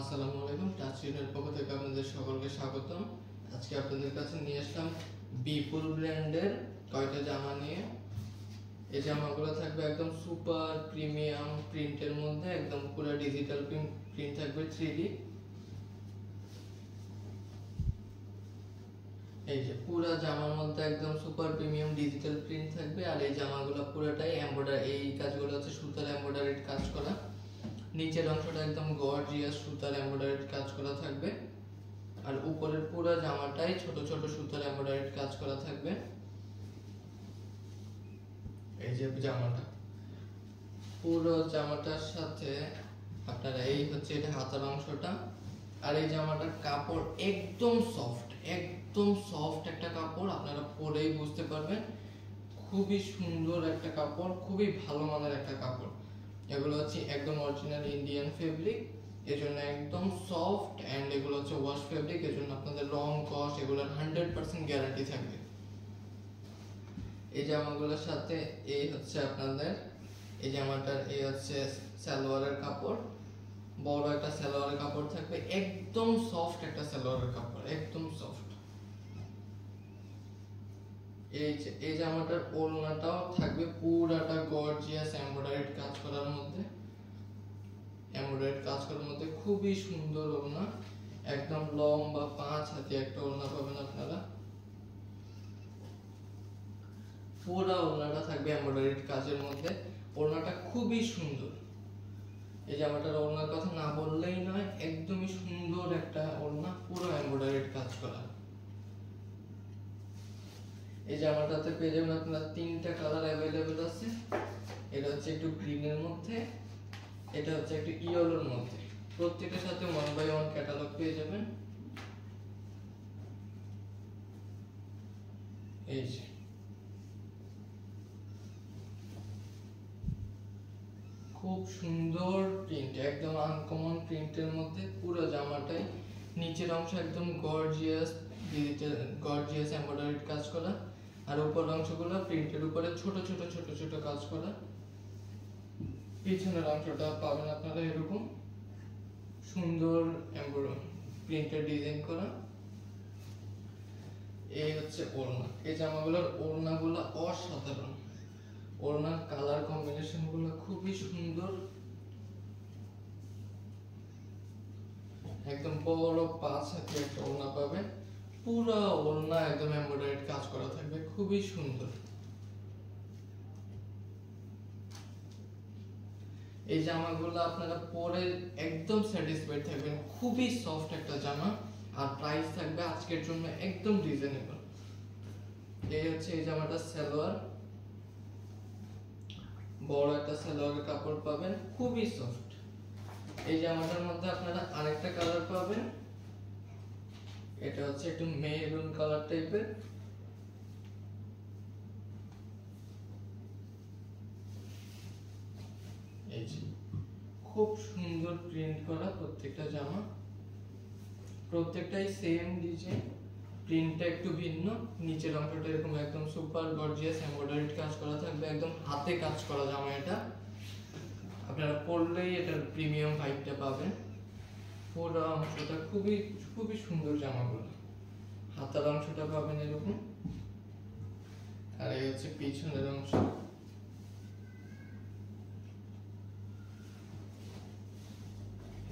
আসসালামু আলাইকুম। টাচস্ক্রিনের পক্ষ থেকে আপনাদের সকলকে স্বাগতম। আজকে আপনাদের কাছে নিয়ে আসলাম বিপুল ব্র্যান্ডের কয়টা জামা নিয়ে। এই জামাগুলো থাকবে একদম সুপার প্রিমিয়াম প্রিন্টের মধ্যে, একদম পুরো ডিজিটাল প্রিন্ট থাকবে 3D। এই যে পুরো জামার মধ্যে একদম সুপার প্রিমিয়াম ডিজিটাল প্রিন্ট থাকবে। আর এই জামাগুলো পুরোটাই এমব্রয়ডারি, এই কাজগুলো হচ্ছে সুতার এমব্রয়ডারির কাজ করা। নিচের অংশটা একদম গর্জিয়াস সুতার এমব্রয়ডারির কাজ করা থাকবে, আর উপরের পুরো জামাটাই ছোট ছোট সুতার এমব্রয়ডারির কাজ করা থাকবে। এই যে জামাটা, পুরো জামাটার সাথে আপনারা এই হচ্ছে এটা হাতার অংশটা। আর এই জামাটার কাপড় একদম সফট, একদম সফট একটা কাপড়, আপনারা পরেই বুঝতে পারবেন। খুবই সুন্দর একটা কাপড়, খুবই ভালো মানের একটা কাপড়। এগুলো হচ্ছে একদম অরিজিনাল ইন্ডিয়ান ফেব্রিক, এজন্য একদম সফট। এন্ড এগুলো হচ্ছে ওয়াশ ফেব্রিক, এজন্য আপনাদের রং কস এগুলোর 100% গ্যারান্টি থাকবে। এই জামাগুলোর সাথে এই হচ্ছে আপনাদের এই জামাটার এই হচ্ছে সালোয়ারের কাপড়, বড় একটা সালোয়ারের কাপড় থাকবে, একদম সফট একটা সালোয়ারের কাপড়, একদম সফট। এই জামাটার ওড়নাটাও থাকবে পুরাটা গর্জিয়াস এমব্রয়ডারিড কাজ করার মধ্যে, এমব্রয়ডারিড কাজ করার মধ্যে খুবই সুন্দর ওড়না, একদম লম্বা 5 হাতি একটা ওড়না পাবেন আপনারা। পুরো ওড়নাটা থাকবে এমব্রয়ডারিড কাজের মধ্যে, ওড়নাটা খুবই সুন্দর। এই জামাটার ওড়নার কথা না বললেই নয়, একদমই সুন্দর একটা ওড়না, পুরো এমব্রয়ডারিড কাজ করা। এই জামাটাতে পেয়ে যাবেন আপনারা 3টা কালার অ্যাভেলেবেল আছে। এটা হচ্ছে একটু গ্রিনের মধ্যে, এটা হচ্ছে একটু ইয়েলোর মধ্যে। প্রত্যেকটার সাথে 1/1 ক্যাটালগ পেয়ে যাবেন। এই যে খুব সুন্দর প্রিন্ট, একদম আনকমন প্রিন্টের মধ্যে পুরো জামাটাই। নিচের অংশ একদম গর্জিয়াস ডিজিটাল গর্জিয়াস এমব্রয়ডারিড কাজ করা, আর উপর অংশগুলো প্রিন্টের উপরে ছোট ছোট ছোট ছোট কাজ করা। পিছনের অংশটা পাবেন আপনারা এরকম সুন্দর প্রিন্টের ডিজাইন করা। এই হচ্ছে ওড়না। এই জামাগুলোর ওড়নাগুলো অসাধারণ, ওড়নার কালার কম্বিনেশন গুলো খুবই সুন্দর, একদম বড় 5 হাতি একটা ওড়না পাবেন। পুরো ওড়না একদম এমব্রয়ডারিড কাজ করা থাকবে, খুবই সুন্দর। এই জামাগুলো আপনারা পরে একদম স্যাটিসফাইড থাকবেন, খুবই সফট একটা জামা। আর প্রাইস থাকবে আজকের জন্য একদম রিজনেবল। এই হচ্ছে এই জামাটা সালোয়ার, বড় একটা সালোয়ারের কাপড় পাবেন, খুবই সফট। এই জামাটার মধ্যে আপনারা আরেকটা কালার পাবেন, এটা হচ্ছে একটু মেরুন কালার টাইপের। এই যে খুব সুন্দর প্রিন্ট করা প্রত্যেকটা জামা, প্রত্যেকটাই সেম ডিজাইন, প্রিন্টটা একটু ভিন্ন। নিচের অংশটা এরকম একদম সুপার গর্জিয়াস এমব্রয়ডারিড কাজ করা থাকবে, একদম হাতে কাজ করা জামা। এটা আপনারা পরলেই এটার প্রিমিয়াম ভাইবটা পাবেন। পুরো অংশটা খুবই খুবই সুন্দর জামাগুলো। হাতার অংশটা পাবেন এরকম, আর এই হচ্ছে পিছনের অংশ।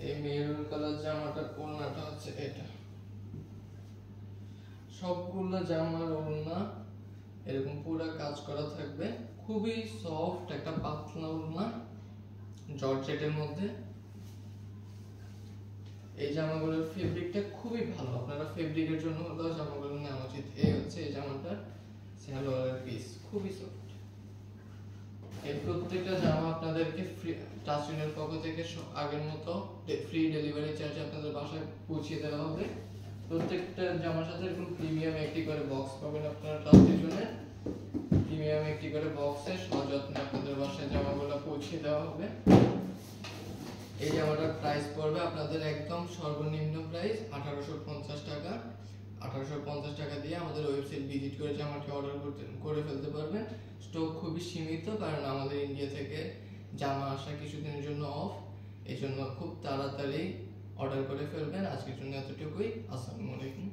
এই মেরুন কালার জামাটার ওড়নাটা হচ্ছে এটা। সবগুলো জামার ওড়না এরকম পুরো কাজ করা থাকবে, খুবই সফট একটা পাতলা ওড়না জর্জেটের মধ্যে। এই জামাগুলোর ফেব্রিকটা খুবই ভালো, আপনারা ফেব্রিকের জন্য হলেও জামাগুলো নেওয়া উচিত। এই হচ্ছে এই জামাটার সালোয়ারের পিস, খুবই সফট। এই প্রত্যেকটা জামা আপনাদেরকে ফ্রি টাচস্ক্রিনের পক্ষ থেকে আগের মতো ফ্রি ডেলিভারি চার্জ আপনাদের বাসায় পৌঁছে দেওয়া হবে। প্রত্যেকটা জামার সাথে এরকম প্রিমিয়াম একটি করে বক্স পাবেন আপনারা টাচস্ক্রিনে। প্রিমিয়াম একটি করে বক্সে সযত্নে আপনাদের বাসায় জামাগুলো পৌঁছে দেওয়া হবে। এই জামাটার প্রাইস পড়বে আপনাদের একদম সর্বনিম্ন প্রাইস 1850 টাকা। 1850 টাকা দিয়ে আমাদের ওয়েবসাইট ভিজিট করে জামাটি অর্ডার করে ফেলতে পারবেন। স্টক খুবই সীমিত, কারণ আমাদের ইন্ডিয়া থেকে জামা আসা কিছুদিনের জন্য অফ, এই জন্য খুব তাড়াতাড়ি অর্ডার করে ফেলবেন। আজকের জন্য এতটুকুই। আসসালামু আলাইকুম।